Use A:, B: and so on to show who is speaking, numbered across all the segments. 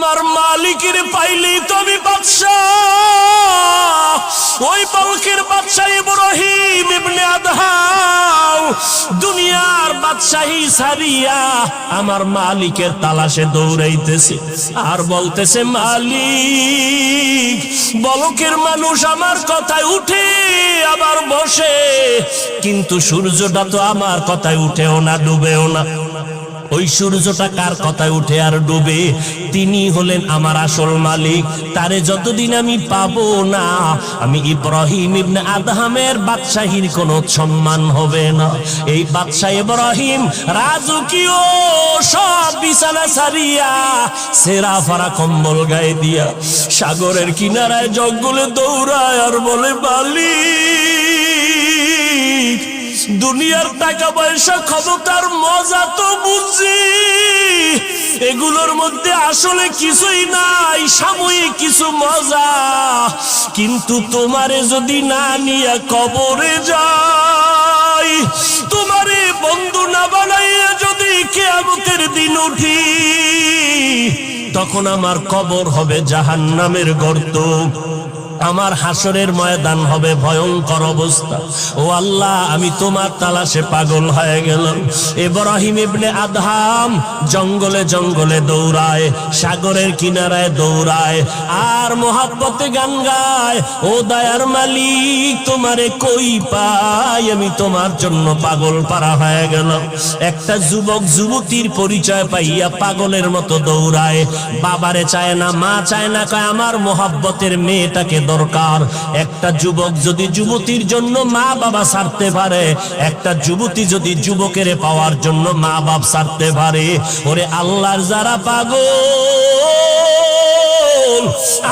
A: আমার মালিকের পাইলেই তো আমি বাদশা। ওই বলকের বাদশা ইব্রাহিম ইবনে আদহাম দুনিয়ার বাদশাহী ছাড়িয়া আমার মালিকের তালাশে দৌড়াইতেছে আর বলতেছে, মালিক বলকের মানুষ আমার কথায় উঠে আবার বসে, কিন্তু সূর্যটা তো আমার কথায় উঠেও না ডুবেও না। ওই সূর্যটা কার কথায় উঠে আর ডুবে? তিনি হলেন আমার আসল মালিক। তারে যতদিন আমি পাবো না, আমি ইব্রাহিম ইবনে আদহামের বাদশাহীর কোনো সম্মান হবে না। এই বাদশাহ ইব্রাহিম রাজকীয় সব বিছানা ছাড়িয়া সেরা ফারা কম্বল গায়ে দিয়া সাগরের কিনারায় জঙ্গলে দৌড়ায় আর বলে, মালিক দুনিয়ার টাকা পয়সা ক্ষমতার মজা তো বুঝি, এগুলোর মধ্যে আসলে কিছুই নাই, সাময়িক কিছু মজা। কিন্তু তোমারে যদি না নিয়ে কবরে যাই, তোমারে বন্ধু না বানাইয়া যদি কিয়ামতের দিন উঠি, তখন আমার কবর হবে জাহান্নামের গর্ত, আমার হাসরের ময়দান হবে ভয়ঙ্কর অবস্থা। ও আল্লাহ, আমি তোমার তালাশে পাগল হয়ে গেলাম। ইব্রাহিম ইবনে আদহাম জঙ্গলে জঙ্গলে দৌড়ায়, সাগরের কিনারায় দৌড়ায় আর মোহাব্বতে গান গায়, ও দয়ার মালিক তোমারে কই পাই, আমি তোমার জন্য পাগল পারা হয়ে গেলাম। একটা যুবক যুবতীর পরিচয় পাইয়া পাগলের মতো দৌড়ায়, বাবারে চায় না, মা চায় না, কয় আমার মোহাব্বতের মেয়েটাকে দরকার। একটা যুবক যদি যুবতীর জন্য মা বাবা ছাড়তে পারে, একটা যুবতী যদি যুবকের পাওয়ার জন্য মা বাপ ছাড়তে পারে, ওরে আল্লাহর যারা পাগল,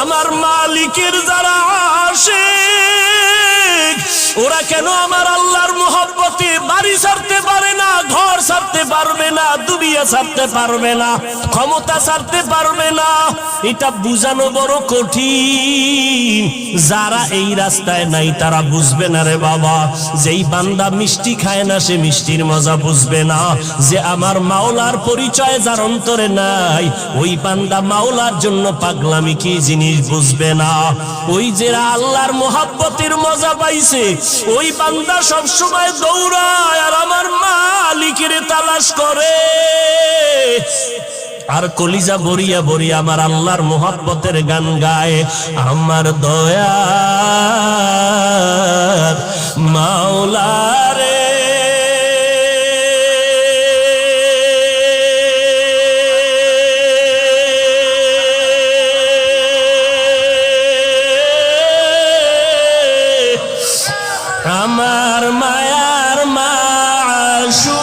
A: আমার মালিকের যারা আশিক, ওরা কেন আমার আল্লাহর মোহব্বতে বাড়ি ছাড়তে পারে না, ঘর ছাড়তে পারবে না, দুনিয়া ছাড়তে পারবে না, ক্ষমতা ছাড়তে পারবে না? এটা বুঝানো বড় কঠিন। যারা এই রাস্তায় নাই তারা বুঝবে না রে বাবা। যেই বান্দা মিষ্টি খায় না সে মিষ্টির মজা বুঝবে না। যে আমার মাওলার পরিচয় যার অন্তরে নাই, ওই বান্দা মাওলার জন্য পাগলামি কি জিনিস বুঝবে না। ওই যে আল্লাহর মোহাব্বতের মজা পাইছে, ওই বান্দা সব সময় দৌড়ায় আর আমার মালিকের তালাশ করে, আর কলিজা বরিয়া বরিয়া আমার আল্লাহর মোহাব্বতের গান গায়। আমার দয়ার মাওলা রে, আমার মায়ার মাশূক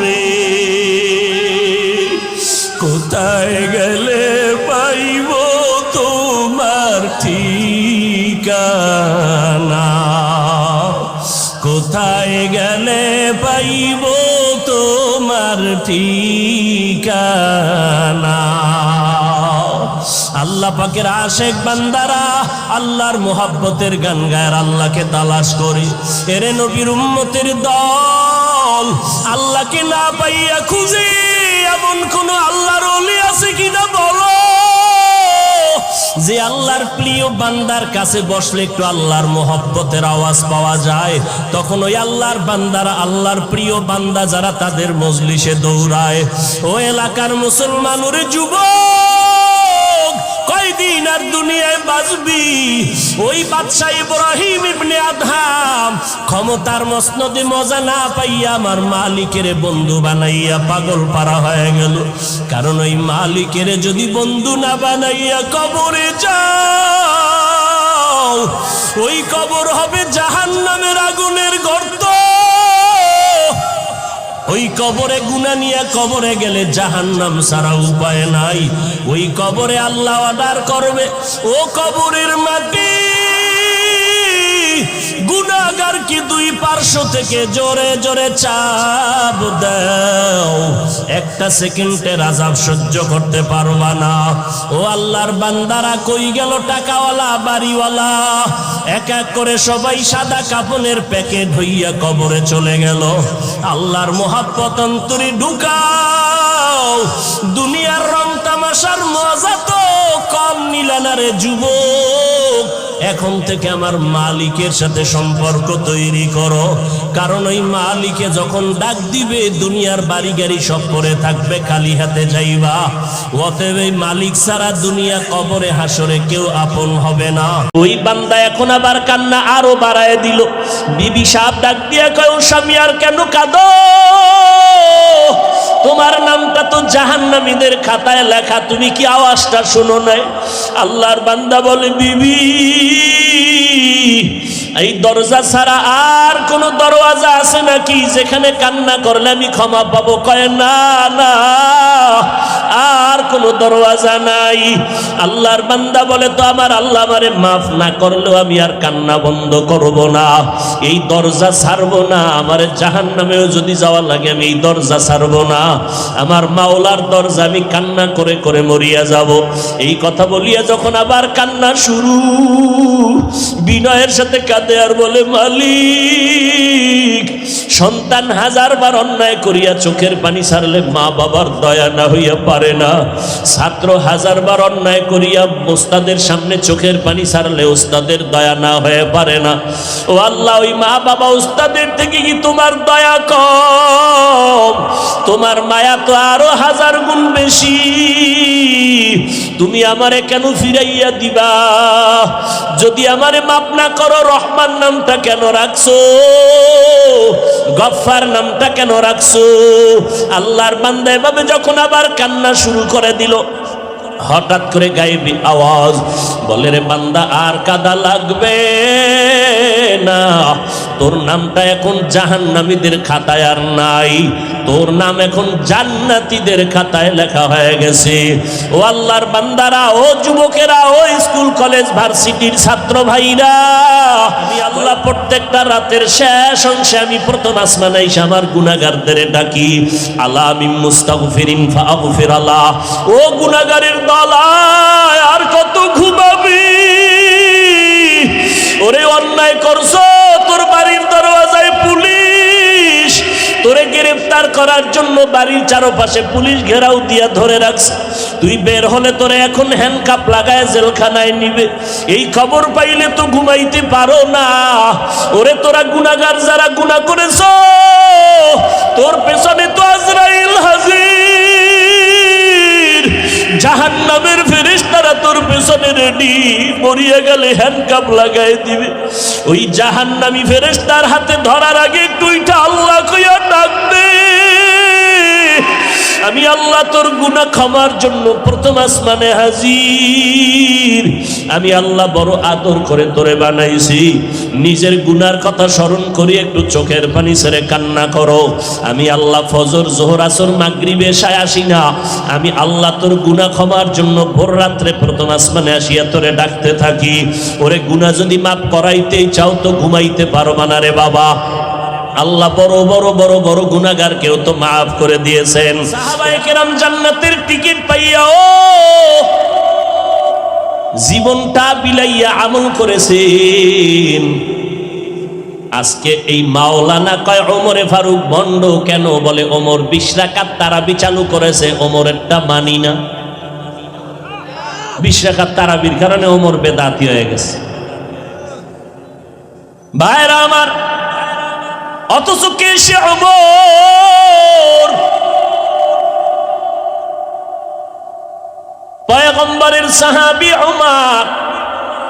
A: রে, কোথায় গেলে পাইব তোমার ঠিকানা, কোথায় গেলে পাইব তোমার ঠিকানা। আল্লাহ পাকের আশিক বান্দারা আল্লাহর মোহাব্বতের গান গায়, আল্লাহকে তালাশ করি। এরে নবীর উম্মতের দল, আল্লাহকে না পাইয়া খুঁজে এমন কোন আল্লাহর ওলি আছে কিনা বলো, যে আল্লাহর প্রিয় বান্দার কাছে বসলে একটু আল্লাহর মোহব্বতের আওয়াজ পাওয়া যায়। তখন ওই আল্লাহর বান্দারা, আল্লাহর প্রিয় বান্দা যারা, তাদের মজলিসে দৌড়ায়। ও এলাকার মুসলমান, ওরে যুবক, কয়দিন আর দুনিয়ায় বাঁচবি? ওই বাদশা ইব্রাহিম ইবনে আদহাম ক্ষমতার মসনদে মজা না পাইয়া আমার মালিকের বন্ধু বানাইয়া পাগল পারা হয়ে গেল। কারণ ওই মালিকের যদি বন্ধু না বানাইয়া কবরে যাও, ওই কবর হবে জাহান্নামের আগুনের গর্ত। ওই কবরে গুনাহ নিয়ে কবরে গেলে জাহান্নাম ছাড়া উপায় নাই। ওই কবরে আল্লাহ অর্ডার করবে, ও কবরের মাটি, গুনাহগার কি দুই পার্শ্ব থেকে জোরে জোরে চাপ দাও, একটা সেকেন্ডের আযাব সহ্য করতে পারবা না। ও আল্লাহর বান্দারা, কই গেল টাকাওয়ালা বাড়িওয়ালা? এক এক করে সবাই সাদা কাফনের প্যাকেট হইয়া কবরে চলে গেল। আল্লাহর মোহাব্বত অন্তরে ঢুকাও, দুনিয়ার রং তামাশা ভালোবাসার মজা তো কম নিলে না রে যুবক। এখন থেকে আমার মালিকের সাথে সম্পর্ক তৈরি করো, কারণ ওই মালিকে যখন ডাক দিবে দুনিয়ার বাড়ি গাড়ি সব পরে থাকবে, খালি হাতে যাইবা। অতএব এই মালিক ছাড়া দুনিয়া কবরে হাসরে কেউ আপন হবে না। ওই বান্দা এখন আবার কান্না আরো বাড়ায় দিল। বিবি সাহেব ডাক দিয়া কয়, ও স্বামী আর কেন কাঁদো? তোমার নামটা তো জাহান্নামীদের খাতায় লেখা, তুমি কি আওয়াজটা শোনো নাই? আল্লাহর বান্দা বলে, বিবি এই দরজা ছাড়া আর কোন দরওয়াজা আছে নাকি যেখানে কান্না করলে আমি ক্ষমা পাবো? কয় না না, আর কোন দরওয়াজা নাই। আল্লাহর বান্দা বলে, তো আমার আল্লাহ আমারে মাফ না করলেও আমি আর কান্না বন্ধ করব না, এই দরজা ছাড়বো না। আমার জাহান্নামেও যদি যাওয়া লাগে আমি এই দরজা ছাড়বো না, আমার মাওলার দরজা আমি কান্না করে করে মরিয়া যাব। এই কথা বলিয়া যখন আবার কান্না শুরু, বিনয়ের সাথে কাঁদে আর বলে, মালিক সন্তান হাজারবার অন্যায় করিয়া চোখের পানি ছাড়লে মা বাবার দয়া না হইয়া পারে না, ছাত্র হাজারবার অন্যায় করিয়া ওস্তাদের সামনে চোখের পানি ছাড়লে ওস্তাদের দয়া না হয়ে পারে না। ও আল্লাহ, ওই মা বাবা ওস্তাদের থেকে কি তোমার দয়া কম? তোমার মায়া তো আরো হাজার গুণ বেশি। তুমি আমারে কেন ফিরাইয়া দিবা? যদি আমারে মাফ না করো, রহমান নামটা কেন রাখছো? গফফার নামটা কেন রাখছো? আল্লাহর বান্দা এভাবে যখন আবার কান্না শুরু করে দিল, হঠাৎ করে গায়েবী আওয়াজ বলে, রে বান্দা আর কাদা লাগবে না, তোর নামটা এখন জাহান্নামীদের খাতায় আর নাই, তোর নাম এখন জান্নাতীদের খাতায় লেখা হয়ে গেছে। ও আল্লাহর বান্দারা, ও যুবকেরা, ও স্কুল কলেজ ভার্সিটির ছাত্র ভাইরা, আমি আল্লাহ প্রত্যেকটা রাতের শেষ অংশে আমি প্রথম আসমানে এসে আমার গুনাহগারদের ডাকি, আলা মিন মুস্তাগফিরিন ফাগফির আল্লাহ। ও গুনাহগারের দলায় আর কত ঘুমাবি? ওরে অন্যায় করছো, তোর বাড়ির দরওয়াজায় পুলিশ তোরে গ্রেফতার করার জন্য বাড়ির চারপাশে পুলিশ ঘেরাও দিয়া ধরে রাখছে। তুই বের হলে তোরে এখন হ্যান্ডকাপ লাগায় জেলখানায় নিবে। এই খবর পাইলে তো ঘুমাইতে পারো না। ওরে তোরা গুনাহগার যারা গুনাহ করেছো, তোর পেছনে তো আজরাইল হাজির, জাহান্নামের ফেরেশতারা তোর পেছনে রেডি, মরিয়া গেলে হ্যান্ডকাপ লাগাই দিবে। ওই জাহান্নামী ফেরেশতার হাতে ধরার আগে একটু উঠা আল্লাহ কইয়া ডাকবে, আমি আল্লাহ তোর গুনাহ ক্ষমার জন্য প্রথম আসমানে হাজির। আমি আল্লাহ বড় আদর করে তোরে বানাইছি, নিজের গুনার কথা স্মরণ করি একটু চোখের পানি ছেড়ে কান্না করো। আমি আল্লাহ ফজর, জোহর, আসর, মাগরিব, এশায় আসি না, আমি আল্লাহ তোর গুনাহ ক্ষমার জন্য ভোর রাত্রে প্রথম আসমানে আসিয়া তোরে ডাকতে থাকি। ওরে গুনাহ যদি মাফ করাইতেই চাও তো ঘুমাইতে পারবা না রে বাবা। আল্লাহ বড় বড় বড় বড় গুনাহগার কেউ তো মাফ করে দিয়েছেন। সাহাবায়ে কেরাম জান্নাতের টিকিট পাইয়াও জীবনটা বিলাইয়া আমল করেছেন। আজকে এই মাওলানা কয় ওমরে ফারুক বন্ড কেন? বলে ওমর 20 রাকাত তারাবি চালু করেছে, ওমরেরটা মানি না। 20 রাকাত তারাবির কারণে ওমর বেদাতি হয়ে গেছে। ভাইরা আমার, অথচ কে সে ওমর? পয়গম্বরের সাহাবী ওমর,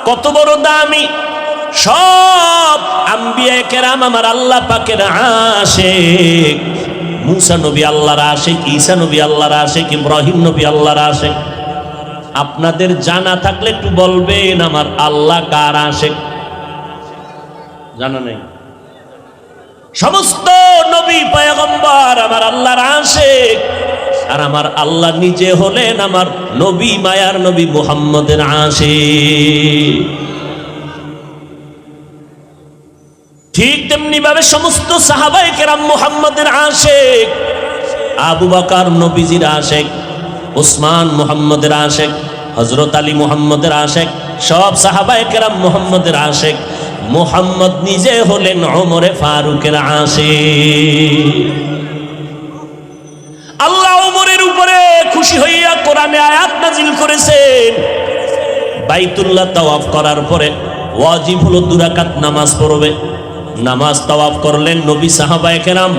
A: কত বড় দামি। সব আম্বিয়া কেরাম আমার আল্লাহ পাকের আশিক। মুসা নবী আল্লাহর আশিক, ঈসা নবী আল্লাহর আশিক, ইব্রাহিম নবী আল্লাহর আশিক। আপনাদের জানা থাকলে একটু বলবেন, আমার আল্লাহ কার আশিক? জানা নেই? সমস্ত নবী পয়গম্বর আমার আল্লাহর আশিক, আর আমার আল্লাহ নিজে হলেন আমার নবী, মায়ার নবী মুহাম্মদের আশিক। ঠিক তেমনি ভাবে সমস্ত সাহাবায়ে কেরাম মুহাম্মদের আশিক। আবু বকর নবীজির আশিক, উসমান মুহাম্মদের আশিক, হযরত আলী মুহাম্মদের আশিক, সব সাহাবায়ে কেরাম মুহাম্মদের আশিক। মুহাম্মদ নিজে হলেন ওমরে ফারুকের আশিক। আল্লাহ ওমরের উপরে খুশি হইয়া কোরআনে কারণে আয়াত নাজিল করেছেন। বাইতুল্লাহ তাওয়াফ করার পরে ওয়াজিব হলো 2 রাকাত নামাজ পড়বে। নামাজ তাওয়াফ করলেন নবী, সাহাবায়ে কেরাম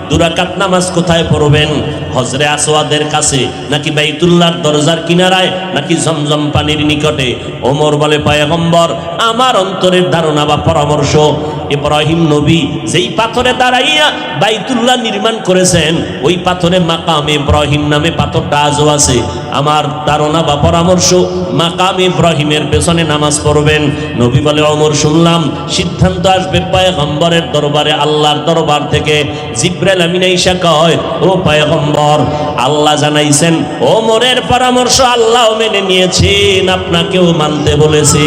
A: 2 রাকাত নামাজ কোথায় পড়বেন? হজরে আসওয়াদের কাছে, নাকি বাইতুল্লাহর দরজার কিনারায়, নাকি জমজম পানির নিকটে? ওমর বলে, পয়গম্বর, আমার অন্তরের ধারণা বা পরামর্শ, ইব্রাহিম নবী যেই পাথরে দাঁড়াইয়া বাইতুল্লাহ নির্মাণ করেছেন, ওই পাথরে মাকাম ইব্রাহিম নামে পাথরটা আজও আছে। আমার ধারণা বা পরামর্শ, মাকাম ইব্রাহিমের পেছনে নামাজ পড়বেন। নবী বলে, ওমর, শুনলাম সিদ্ধান্ত আসবে পয়গম্বরের দরবারে, আল্লাহর দরবার থেকে। জিবরাইল আমিন আইসা কয়, ও পয়গম্বর, আল্লাহ জানাইছেন ওমরের পরামর্শ আল্লাহ মেনে নিয়েছেন, আপনাকেও মানতে বলেছি।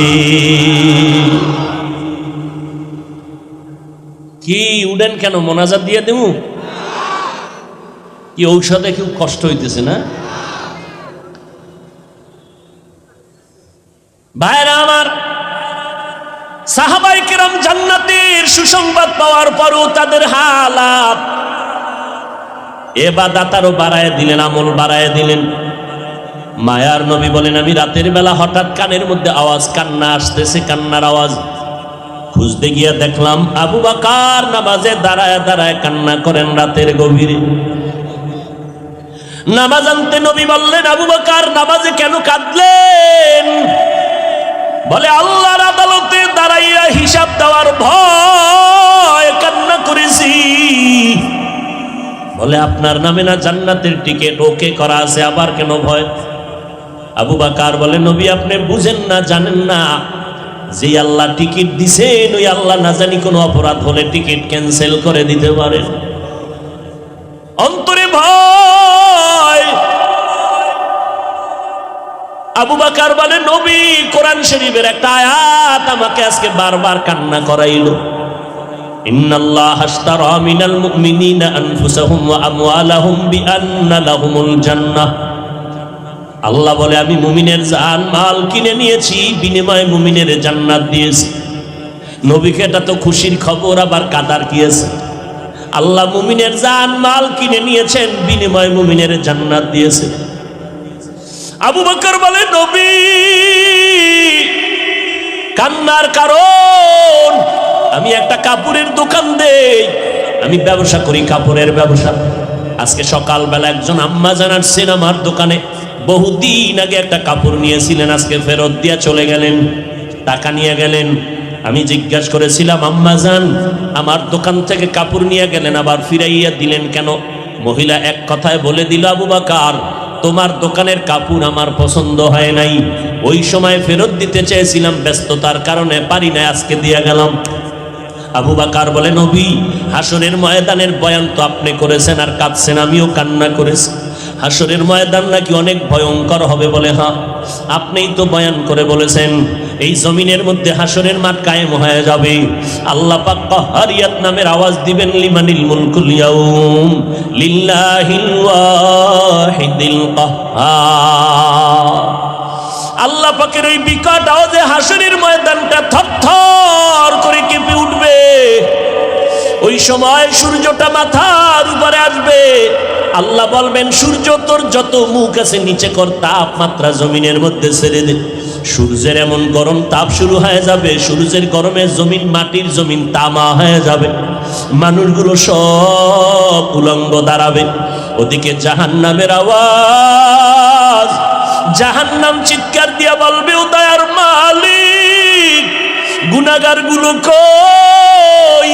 A: কি উডেন কেন? মোনাজাত দিয়ে দেবো কি? ঔষধে খুব কষ্ট হইতেছে না? ভাইরা আমার, সাহাবায়ে কেরাম জান্নাতের সুসংবাদ পাওয়ার পরও তাদের হালাত, ইবাদত আরো বাড়ায় দিলেন, আমল বাড়ায় দিলেন। মায়ার নবী বলেন, আমি রাতের বেলা হঠাৎ কানের মধ্যে আওয়াজ, কান্না আসতেছে, কান্নার আওয়াজ। খুঁজতে গিয়ে দেখলাম আবু বকর নামাজে দাঁড়ায় দাঁড়ায় কান্না করেন রাতের গভীরে। নামাজ আনতে নবী বললেন, আবু বকর নামাজে কেন কাঁদলেন? বলে, আল্লাহর আদালতে দাঁড়াইয়া হিসাব দেওয়ার ভয় কান্না করেছি। বলে, আপনার নামে না জান্নাতের টিকিট ওকে করা আছে, আবার কেন ভয়? আবু বকর বলে, নবী আপনি বুঝেন না, জানেন না, যে আল্লাহ টিকিট দিছেন ওই আল্লাহ না জানি কোনো অপরাধ হলে টিকিট ক্যান্সেল করে দিতে পারেন। অন্তরে ভয়। আবু বকর বলে, নবী কোরআন শরীফের একটা আয়াত আমাকে আজকে বারবার কান্না করাইলো। ইন্নাল্লাহা আশতারা মিনাল মুমিনিনা আনফুসাহুম ওয়া আমওয়ালাহুম বিআন্না লাহুমুল জান্নাহ। আল্লাহ বলে, আমি মুমিনের জান মাল কিনে নিয়েছি, বিনিময়ে মুমিনের জান্নাত দিয়েছি। নবীকে এটা তো খুশির খবর, আবার কাদার কি আছে? আল্লাহ মুমিনের জান মাল কিনে নিয়েছেন, বিনিময়ে মুমিনের জান্নাত দিয়েছে। আবু বকর বলে, নবী কান্নার কারণ, আমি একটা কাপড়ের দোকান দেই, আমি ব্যবসা করি, কাপড়ের ব্যবসা। আজকে সকালবেলা একজন আম্মা জানাচ্ছেন আমার দোকানে, বহুদিন আগে একটা কাপড় নিয়েছিলেন, আজকে ফেরত দিয়া চলে গেলেন, টাকা নিয়ে গেলেন। আমি জিজ্ঞাসা করেছিলাম, আম্মা জান আমার দোকান থেকে কাপড় নিয়ে গেলেন, আবার ফিরাইয়া দিলেন কেন? মহিলা এক কথায় বলে দিল, আবু বকর তোমার দোকানের কাপড় আমার পছন্দ হয় নাই, ওই সময় ফেরত দিতে চেয়েছিলাম, ব্যস্ততার কারণে পারি না, আজকে দিয়ে গেলাম। আবু বকর বলে, নবী হাসরের ময়দানের বয়ান তো আপনি করেছেন আর কাঁদছেন, আমিও কান্না করেছি। হাসরের ময়দান নাকি অনেক ভয়ঙ্কর হবে। বলে, হ্যাঁ আপনিই তো বয়ান করে বলেছেন, এই জমিনের মধ্যে হাসরের মাঠ কায়েম হয়ে যাবে। আল্লাহ পাক কাহ্হারিয়াত নামের আওয়াজ দিবেন, লিমানিল মুলকুল ইয়াউম লিল্লাহিল ওয়াহিদিল কাহ্হার। আল্লাহ পাকের ওই বিকট আওয়াজে হাসরের ময়দানটা থরথর করে কেঁপে উঠবে। ওই সময় সূর্যটা মাথার উপরে আসবে। আল্লাহ বলবেন, সূর্য তোর যত মুখ আছে নিচে কর, তাপমাত্রা জমিনের মধ্যে ছেড়ে দে। সূর্যের এমন গরম তাপ শুরু হয়ে যাবে, সূর্যের গরমে জমিন, মাটির জমিন তামা হয়ে যাবে। মানুষগুলো সব উলঙ্গ দাঁড়াবে। ওদিকে জাহান্নামের আওয়াজ, জাহান্নাম চিৎকার দিয়া বলবে, ও দয়ার মালিক, গুনাহগার গুলো কই?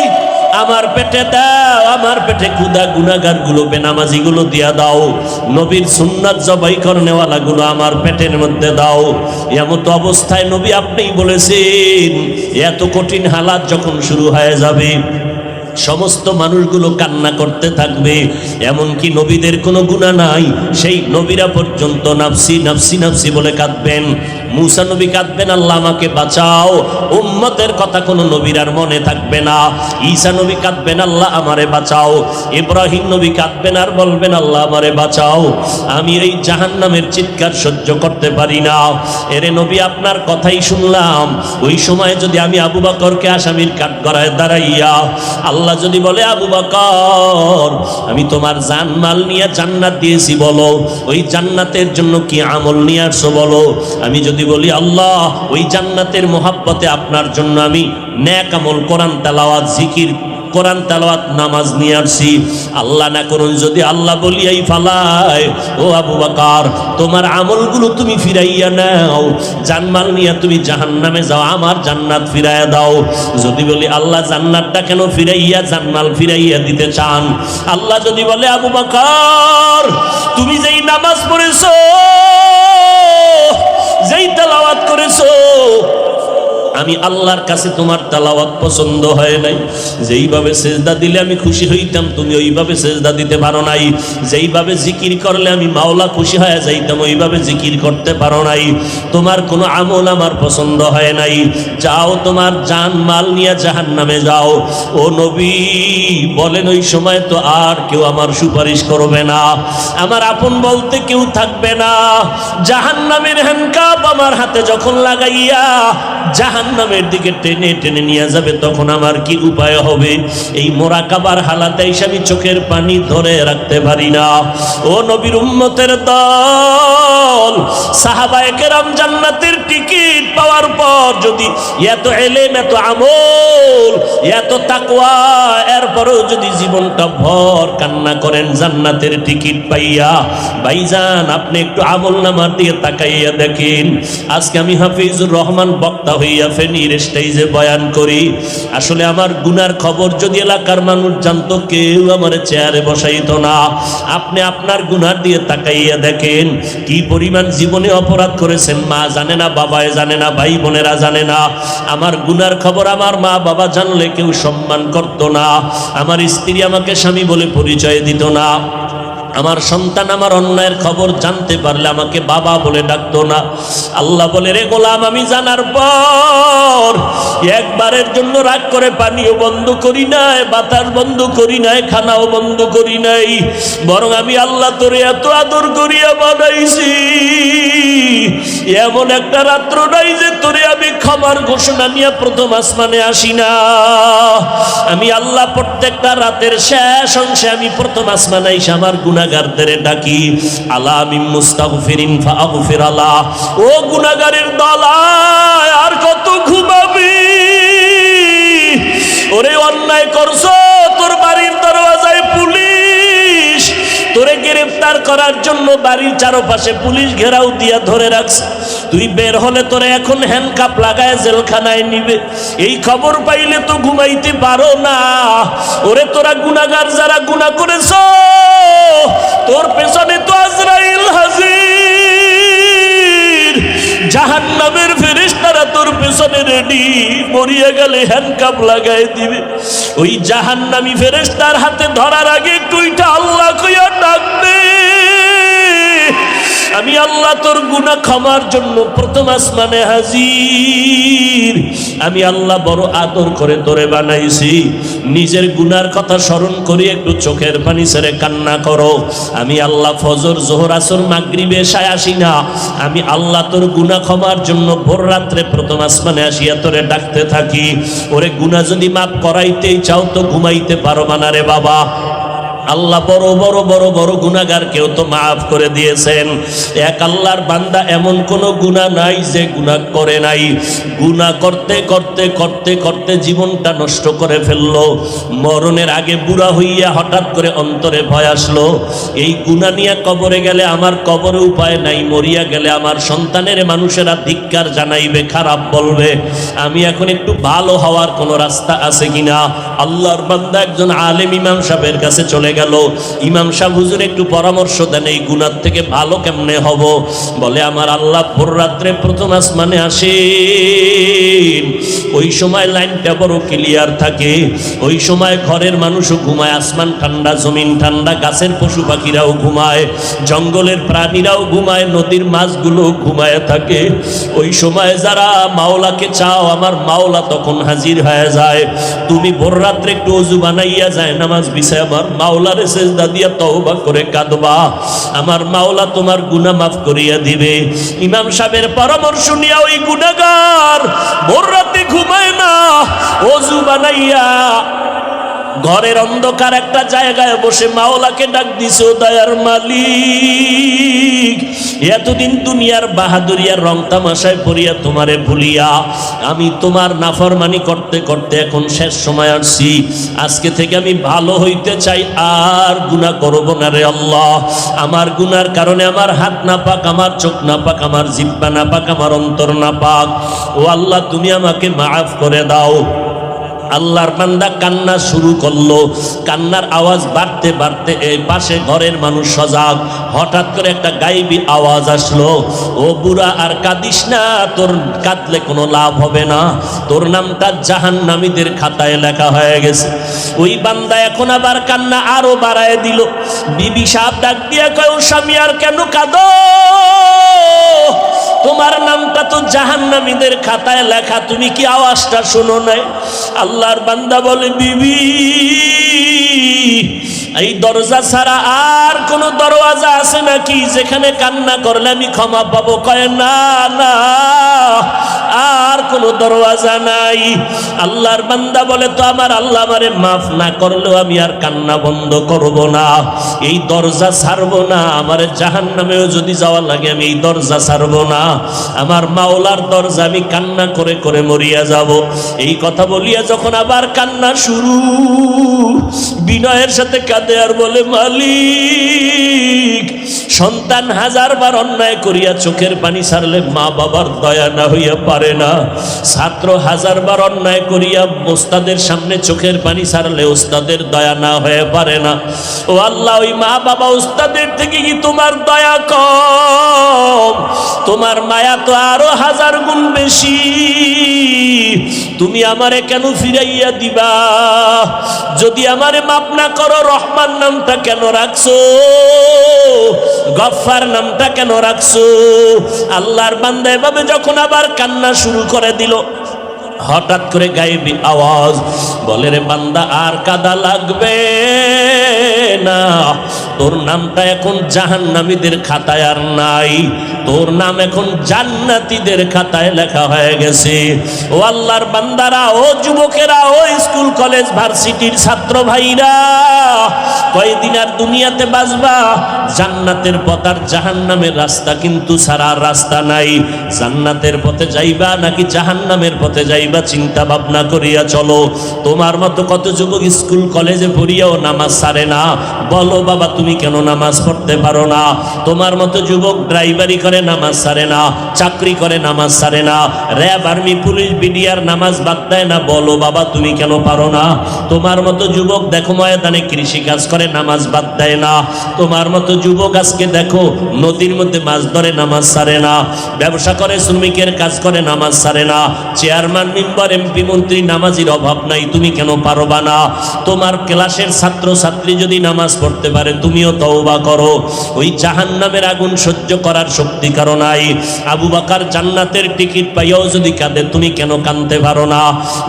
A: আমার পেটে দাও, আমার পেটে ক্ষুধা, গুনাহগার গুলো, বেনামাজি গুলো দিয়া দাও, নবীর সুন্নাত জবাই করনেওয়ালা গুলো আমার পেটের মধ্যে দাও। এমত অবস্থায় নবী আপনিই বলেছেন, এত কঠিন হালাত যখন শুরু হয়ে যাবে, সমস্ত মানুষগুলো কান্না করতে থাকবে। এমনকি নবীদের কোনো গুনাহ নাই, সেই নবীরা পর্যন্ত নাফসি নাফসি নাফসি বলে কাঁদবেন। মুসা নবী কাঁদবেন, আল্লাহ আমাকে বাঁচাও, উম্মতের কথা কোনো নবীর আর মনে থাকবে না। ঈসা নবী কাঁদবেন, আল্লাহ আমারে বাঁচাও। ইব্রাহিম নবী কাঁদবেন আর বলবেন, আল্লাহ আমারে বাঁচাও, আমি এই জাহান্নামের চিৎকার সহ্য করতে পারি না। এরে নবী, আপনার কথাই শুনলাম। ওই সময় যদি আমি আবু বকরকে আসামির কাঠগড়ায় দাঁড়াইয়া আল্লাহ যদি বলে, আবু বকর আমি তোমার জানমাল নিয়ে জান্নাত দিয়েছি, বলো ওই জান্নাতের জন্য কি আমল নিয়ে আসছো বলো। আমি যদি বলি, আল্লাহ ওই জান্নাতের মোহাব্বতে আপনার জন্য আমি নেক আমল, কোরআন তেলাওয়াত, জিকির, কোরআন তেলাওয়াত, নামাজ নিয়ে আসছি, আল্লাহ না করুন যদি আল্লাহ বলিয়াই ফালায়, ও আবু বকর তোমার আমলগুলো তুমি ফিরাইয়া নাও, জানমাল নিয়ে তুমি জাহান্নামে যাও, আমার জান্নাত ফিরাইয়া দাও। যদি বলি, আল্লাহ জান্নাতটা কেন ফিরাইয়া, জানমাল ফিরাইয়া দিতে চান। আল্লাহ যদি বলে, আবু বকর তুমি যেই নামাজ পড়েছো, যেই তেলাওয়াত করেছো, আমি আল্লাহর কাছে তোমার তেলাওয়াত পছন্দ হয় নাই। যেইভাবে সেজদা দিলে আমি খুশি হইতাম, তুমি ওইভাবে সেজদা দিতে পারো নাই। যেইভাবে জিকির করলে আমি মাওলা খুশি হয়ে যাইতাম, ওইভাবে জিকির করতে পারো নাই। তোমার কোনো আমল আমার পছন্দ হয় নাই। যাও, তোমার জান মাল নিয়ে জাহান্নামে যাও। ও নবী বলেন, ওই সময় তো আর কেউ আমার সুপারিশ করবে না, আমার আপন বলতে কেউ থাকবে না। জাহান্নামের হ্যান্ডকাপ আমার হাতে যখন লাগাইয়া জাহান্নামের দিকে টেনে টেনে নিয়ে যাবে, তখন আমার কি উপায় হবে? এই মোরাকাবার হালাতে এসে আমি চোখের পানি ধরে রাখতে পারি না। ও নবীর উম্মতের দল, সাহাবায়ে কেরাম জান্নাতের টিকিট পাওয়ার পর যদি এত ইলম, এত আমল, এত তাকওয়া, এরপরেও যদি জীবনটা ভর কান্না করেন জান্নাতের টিকিট পাইয়া, ভাইজান আপনি একটু আমলনামার দিয়ে তাকাইয়া দেখেন। আজকে আমি হাফিজুর রহমান বক্তা হইয়া ফেনীর স্টেজে বয়ান করি। আসলে আমার গুনার খবর যদি এলাকার মানুষ জানতো, কেউ আমার চেয়ারে বসাইতো না। আপনি আপনার গুনার দিয়ে তাকাইয়া দেখেন কি পরিমাণ জীবনে অপরাধ করেছেন। মা জানে না, বাবায় জানে না, ভাই বোনেরা জানে না। আমার গুনার খবর আমার মা বাবা জানলে কেউ সম্মান করতো না। আমার স্ত্রী আমাকে স্বামী বলে পরিচয় দিত না। আমার সন্তান আমার অন্যায়ের খবর জানতে পারলে আমাকে বাবা বলে ডাকতো না। আল্লাহ বলে, রে গোলাম, আমি জানার পর একবারের জন্য রাগ করে পানিও বন্ধ করি নাই, বাতাস বন্ধ করি নাই, খানাও বন্ধ করি নাই, বরং আমি আল্লাহ তোরে এত আদর করিয়া বানাইছি, এমন একটা রাত্র নাই যে তোরে আমি ক্ষমার ঘোষণা নিয়ে প্রথম আসমানে আসি না। আমি আল্লাহ প্রত্যেকটা রাতের শেষ অংশে আমি প্রথম আসমানে এসে আমার গুনাহগারদের ডাকি, আলা মিন মুস্তাগফিরিন ফাগফির আলা। ও গুনাহগারের দল, আর কত ঘুমাবি? ওরে অন্যায় করছো, তোর বাড়ির দরওয়াজায় পুলিশ তোরে গ্রেফতার করার জন্য বাড়ির চারপাশে পুলিশ ঘেরাও দিয়া ধরে রাখছে। তুই বের হলে তোরে এখন হ্যান্ডকাপ লাগায় জেলখানায় নিবে। এই খবর পাইলে তো ঘুমাইতে পারো না। ওরে তোরা গুনাহগার যারা গুনাহ করেছ, তোর পেছনে তো আজরাইল হাজির, জাহান্নামের ফেরেশতারা তোর পেছনে রেডি, মরিয়া গেলে হ্যান্ডকাপ লাগাই দিবে। ওই জাহান্নামী ফেরেশতার হাতে ধরার আগে তুইটা আল্লাহ কইয়া ডাকবে, আমি আল্লাহ তোর গুনাহ ক্ষমার জন্য প্রথম আসমানে হাজির। আমি আল্লাহ বড় আদর করে তোরে বানাইছি। নিজের গুনার কথা স্মরণ করি একটু চোখের পানি ছেড়ে কান্না করো। আমি আল্লাহ ফজর, জোহর, আসর, মাগরিব, এশায় আসি না। আমি আল্লাহ তোর গুনাহ ক্ষমার জন্য ভোর রাত্রে প্রথম আসমানে আসিয়া তোরে ডাকতে থাকি। ওরে গুনাহ যদি মাফ করাইতেই চাও তো ঘুমাইতে পারবা না রে বাবা। আল্লাহ বড় বড় বড় বড় গুনাহগার কেউ তো মাফ করে দিয়েছেন। এক আল্লাহর বান্দা এমন কোনো গুনাহ নাই যে গুনাহ করে নাই। গুনাহ করতে করতে করতে করতে জীবনটা নষ্ট করে ফেললো। মরণের আগে বুড়া হইয়া হঠাৎ করে অন্তরে ভয় আসলো, এই গুনাহ নিয়ে কবরে গেলে আমার কবরে উপায় নাই, মরিয়া গেলে আমার সন্তানের মানুষেরা ধিক্কার জানাইবে, খারাপ বলবে। আমি এখন একটু ভালো হওয়ার কোনো রাস্তা আছে কিনা? আল্লাহর বান্দা একজন আলেম ইমাম সাহেবের কাছে চলে গেল। ইমাম সাহেব হুজুর একটু পরামর্শ দেন, এই গুনাহ থেকে ভালো কেমনে হব? বলে আমার আল্লাহ ভোর রাত্রে প্রথম আসমানে আসেন, ওই সময় লাইনটা বড় ক্লিয়ার থাকে, ওই সময় ঘরের মানুষও ঘুমায়, আসমান ঠান্ডা, জমিন ঠান্ডা, গাছের পশু পাখিরাও ঘুমায়, জঙ্গলের প্রাণীরাও ঘুমায়, নদীর মাছগুলো ঘুমায় থাকে। ওই সময় যারা মাওলাকে চাও, আমার মাওলা তখন হাজির হয়ে যায়। তুমি ভোর রাত্রে একটু ওযু বানাইয়া যায় নামাজ বিছায় আমার মাওলারে সেজদা দিয়া তওবা করে কাঁদবা, আমার মাওলা তোমার গুনাহ মাফ করিয়া দিবে। ইমাম সাহেবের পরামর্শ নিয়ে ওই গুনাহগার ভোর রাতে ঘুমায় না, ওযু বানাইয়া ঘরের অন্ধকার একটা জায়গায় বসে মাওলাকে ডাক দিছে, ও দয়ার মালিক, এতদিন দুনিয়ার বাহাদুরিয়ার রং তামাশায় পড়িয়া তোমারে ভুলিয়া আমি তোমার নাফরমানি করতে করতে এখন শেষ সময় আসছি। আজকে থেকে আমি ভালো হইতে চাই, আর গুনাহ করব না রে আল্লাহ। আমার গুনার কারণে আমার হাত না পাক, আমার চোখ না পাক, আমার জিহ্বা না পাক, আমার অন্তর না পাক। ও আল্লাহ, তুমি আমাকে মাফ করে দাও। আল্লাহর বান্দা কান্না শুরু করলো, কান্নার আওয়াজ বাড়তে বাড়তে এই পাশে ঘরের মানুষ সজাগ। হঠাৎ করে একটা গায়েবী আওয়াজ আসলো, ও বুড়া আর কাঁদিস না, তোর কাঁদলে কোনো লাভ হবে না, তোর নামটা জাহান্নামীদের খাতায় লেখা হয়ে গেছে। ওই বান্দা এখন আবার কান্না আরো বাড়ায় দিল। বিবি সাহেব ডাক দিয়া কয়, ও স্বামী আর কেন কাঁদো? তোমার নামটা তো জাহান্নামীদের খাতায় লেখা, তুমি কি আওয়াজটা শোনো নাই? আল্লাহর বান্দা বলে, বিবি, এই দরজা ছাড়া আর কোন দরওয়াজা আছে নাকি যেখানে কান্না করলে আমি ক্ষমা পাবো? কয় না না, আর কোন দরওয়াজা নাই। আল্লাহর বান্দা বলে, তো আমার আল্লাহ আমারে মাফ না করলেও আমি আর কান্না বন্ধ করব না, এই দরজা ছাড়বো না, আমার জাহান্নামেও যদি যাওয়া লাগে আমি এই দরজা ছাড়বো না, আমার মাওলার দরজা আমি কান্না করে করে মরিয়া যাব। এই কথা বলিয়া যখন আবার কান্না শুরু, বিনয়ের সাথে কাঁদে আর বলে, মালিক, সন্তান হাজারবার অন্যায় করিয়া চোখের পানি ছাড়লে মা বাবার দয়া না হইয়া পারে না, ছাত্র হাজারবার অন্যায় করিয়া ওস্তাদের সামনে চোখের পানি ছাড়লে ওস্তাদের দয়া না হয়ে পারে না। ও আল্লাহ, ওই মা বাবা ওস্তাদের থেকে কি তোমার দয়া কম? তোমার মায়া তো আরো হাজার গুণ বেশি। তুমি আমারে কেন ফিরাইয়া দিবা? যদি আমারে মাফ না করো, রহমান নামটা কেন রাখছো? গফফার নামটা কেন রাখছো? আল্লাহর বান্দা এভাবে যখন আবার কান্না শুরু করে দিল, হঠাৎ করে গায়েবী আওয়াজ বলে, রে বান্দা, আর কাদা লাগবে না, তোর নামটা এখন জাহান্নামীদের খাতায় আর নাই, তোর নাম এখন জান্নাতীদের খাতায় লেখা হয়ে গেছে। ও আল্লাহর বান্দারা, ও যুবকেরা, ও স্কুল কলেজ ভার্সিটির ছাত্র ভাইরা, কয়দিন আর দুনিয়াতে বাঁচবা? জান্নাতের পথ আর জাহান্নামের রাস্তা কিন্তু ছাড়া রাস্তা নাই। জান্নাতের পথে যাইবা নাকি জাহান্নামের পথে যাইবা, চিন্তা ভাবনা করিয়া চলো। তোমার মতো কত যুবক স্কুল কলেজে পড়িয়াও নামাজ ছাড়ে না, বলো বাবা তুমি কেন নামাজ পড়তে পারো না? তোমার মতো যুবক ড্রাইভারি করে নামাজ ছাড়ে না, চাকরি করে নামাজ ছাড়ে না, র্যাব, আর্মি, পুলিশ, বিডিআর নামাজ বাদ দেয় না, বলো বাবা তুমি কেন পারো না? তোমার মতো যুবক দেখো ময়দানে কৃষি কাজ করে নামাজ বাদ দেয় না, তোমার মতো যুবক আজকে দেখো নদীর মধ্যে মাছ ধরে নামাজ ছাড়ে না, ব্যবসা করে, শ্রমিকের কাজ করে নামাজ ছাড়ে না, চেয়ারম্যান, মেম্বার, এমপি, মন্ত্রী, নামাজির অভাব নাই, তুমি কেন পারবা না? তোমার ক্লাসের ছাত্র ছাত্রী যদি নামাজ পড়তে পারে, তুমিও তওবা করো। ওই জাহান্নামের আগুন সহ্য করার শক্তি কারো নাই। আবু বকর জান্নাতের টিকিট পাইয়াও যদি কাঁদে, তুমি কেন কাঁদতে পারো না?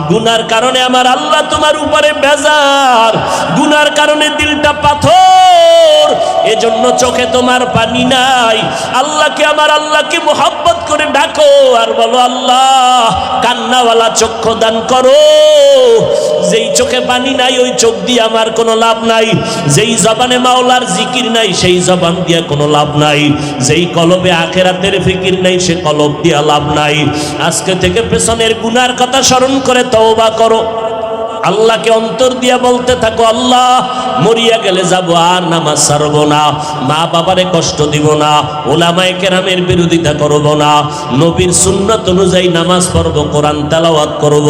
A: গুনার কারণে আমার আল্লাহ তোমার উপরে বেজার, গুনার কারণে দিলটা পাথর, এজন্য চোখে তোমার পানি নাই। আল্লাহকে, আমার আল্লাহকে মোহাব্বত করে ডাকো আর বলো, আল্লাহ কান্নাওয়ালা চক্ষু দান করো। যেই চোখে পানি নাই ওই চোখ দিয়ে আমার কোনো লাভ নাই, যেই জবানে মাওলার জিকির নাই সেই জবান দিয়ে কোনো লাভ নাই, যেই কলবে আখিরাতের ফিকির নাই সে কলব দিয়া লাভ নাই। আজকে থেকে পেছনের গুনার কথা স্মরণ করে তওবা করো। আল্লাহকে অন্তর দিয়া বলতে থাকো, আল্লাহ মরিয়া গেলে যাব আর নামাজ ছাড়ব না, মা বাবারে কষ্ট দিব না, ওলামায়ে কেরামের বিরোধিতা করব না, নবীর সুন্নাত অনুযায়ী নামাজ পড়ব, কোরআন তেলাওয়াত করব,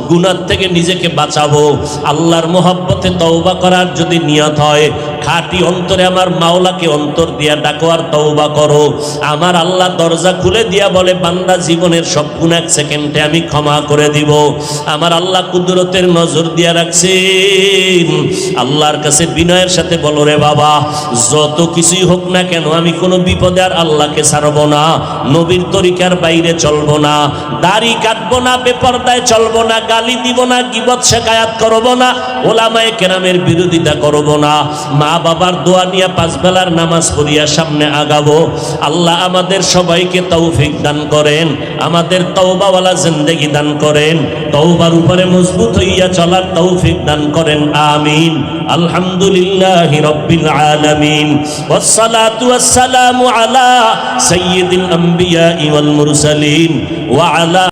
A: গুনাহ থেকে নিজেকে বাঁচাবো। আল্লাহর মহব্বতে তওবা করার যদি নিয়ত হয়, খাঁটি অন্তরে আমার মাওলাকে অন্তর দিয়া ডাকো আর তওবা করো। আমার আল্লাহ দরজা খুলে দিয়া বলে, বান্দা জীবনের সব গুনাহ এক সেকেন্ডে আমি ক্ষমা করে দিব। আমার আল্লাহ কুদরতের নজর দিয়া রাখছেন। আল্লাহর কাছে বিনয়ের সাথে বলো, রে বাবা যত কিছুই হোক না কেন আমি কোনো বিপদে আর আল্লাহকে ছাড়বো না, নবীর তরিকার বাইরে চলবো না, দাড়ি কাটবো না, বেপরদায় চলবো না, গালি দিব না, গীবত শিকায়াত করবো না, ওলামায়ে কেরামের বিরোধিতা করবো না, মা বাবার দোয়া নিয়ে পাঁচ বেলার নামাজ পড়িয়া সামনে আগাবো। আল্লাহ আমাদের সবাইকে তৌফিক দান করেন, আমাদের তওবাওয়ালা জিন্দেগি দান করেন, তওবার উপরে মজবুত হইয়া চলার তৌফিক দান করেন, আমিন। আলহামদুলিল্লাহি রাব্বিল আলামিন, ওয়াসসালাতু ওয়াসসালামু আলা সাইয়্যিদিল আম্বিয়া ওয়াল মুরসালিন ওয়া আলা